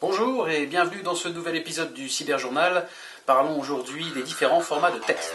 Bonjour et bienvenue dans ce nouvel épisode du Cyberjournal. Parlons aujourd'hui des différents formats de texte.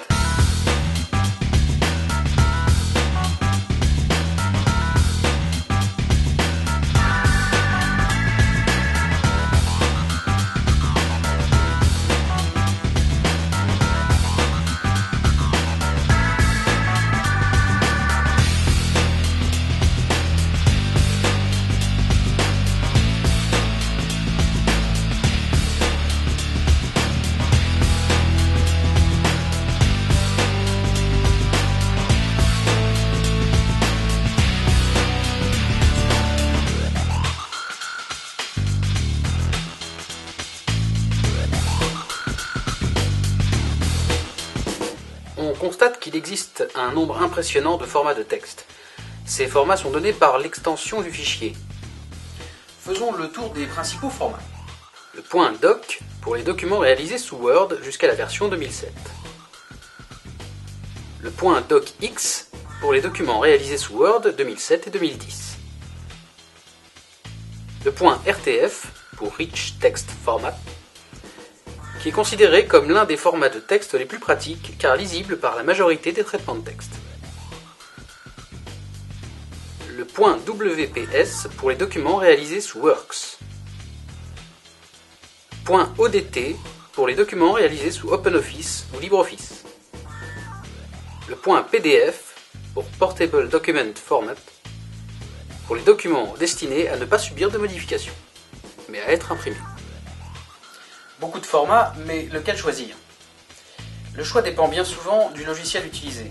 On constate qu'il existe un nombre impressionnant de formats de texte. Ces formats sont donnés par l'extension du fichier. Faisons le tour des principaux formats. Le point .doc pour les documents réalisés sous Word jusqu'à la version 2007. Le point .docx pour les documents réalisés sous Word 2007 et 2010. Le point RTF pour Rich Text Format, qui est considéré comme l'un des formats de texte les plus pratiques car lisible par la majorité des traitements de texte. Le point WPS pour les documents réalisés sous Works. Point ODT pour les documents réalisés sous OpenOffice ou LibreOffice. Le point PDF pour Portable Document Format pour les documents destinés à ne pas subir de modifications, mais à être imprimés. Beaucoup de formats, mais lequel choisir? Le choix dépend bien souvent du logiciel utilisé,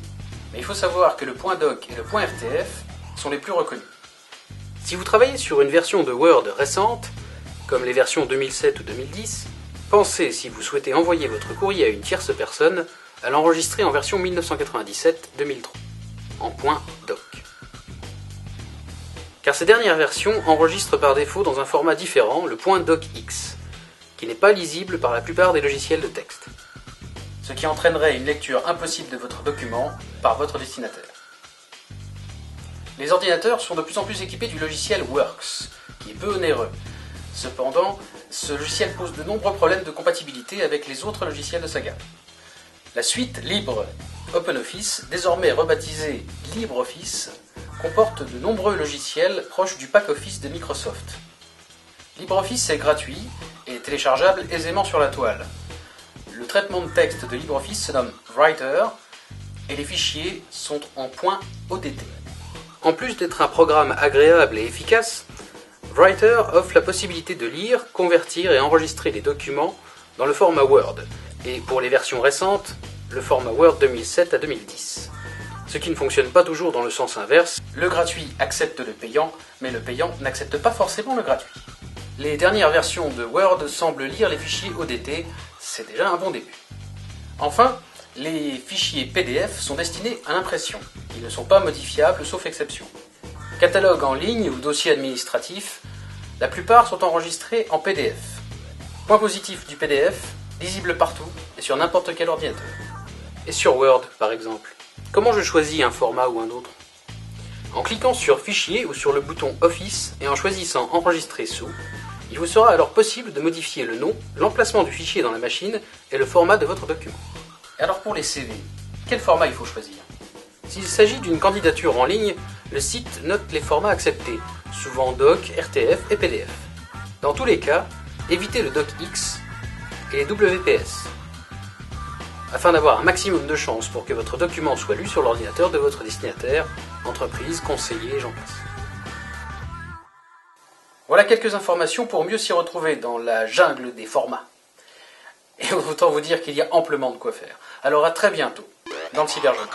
mais il faut savoir que le point .doc et le point .rtf sont les plus reconnus. Si vous travaillez sur une version de Word récente, comme les versions 2007 ou 2010, pensez, si vous souhaitez envoyer votre courrier à une tierce personne, à l'enregistrer en version 1997-2003, en point .doc. Car ces dernières versions enregistrent par défaut dans un format différent, le point .docx, qui n'est pas lisible par la plupart des logiciels de texte, ce qui entraînerait une lecture impossible de votre document par votre destinataire. Les ordinateurs sont de plus en plus équipés du logiciel Works, qui est peu onéreux. Cependant, ce logiciel pose de nombreux problèmes de compatibilité avec les autres logiciels de sa gamme. La suite libre OpenOffice, désormais rebaptisée LibreOffice, comporte de nombreux logiciels proches du pack Office de Microsoft. LibreOffice est gratuit et téléchargeable aisément sur la toile. Le traitement de texte de LibreOffice se nomme Writer et les fichiers sont en point .odt. En plus d'être un programme agréable et efficace, Writer offre la possibilité de lire, convertir et enregistrer des documents dans le format Word et pour les versions récentes, le format Word 2007 à 2010. Ce qui ne fonctionne pas toujours dans le sens inverse. Le gratuit accepte le payant, mais le payant n'accepte pas forcément le gratuit. Les dernières versions de Word semblent lire les fichiers ODT, c'est déjà un bon début. Enfin, les fichiers PDF sont destinés à l'impression. Ils ne sont pas modifiables sauf exception. Catalogue en ligne ou dossier administratif, la plupart sont enregistrés en PDF. Point positif du PDF, lisible partout et sur n'importe quel ordinateur. Et sur Word, par exemple. Comment je choisis un format ou un autre? En cliquant sur Fichier ou sur le bouton Office et en choisissant Enregistrer sous, il vous sera alors possible de modifier le nom, l'emplacement du fichier dans la machine et le format de votre document. Et alors pour les CV, quel format il faut choisir? S'il s'agit d'une candidature en ligne, le site note les formats acceptés, souvent doc, RTF et PDF. Dans tous les cas, évitez le docx et les WPS, afin d'avoir un maximum de chances pour que votre document soit lu sur l'ordinateur de votre destinataire, entreprise, conseiller, j'en passe. Voilà quelques informations pour mieux s'y retrouver dans la jungle des formats. Et autant vous dire qu'il y a amplement de quoi faire. Alors à très bientôt dans le Cyberjournal.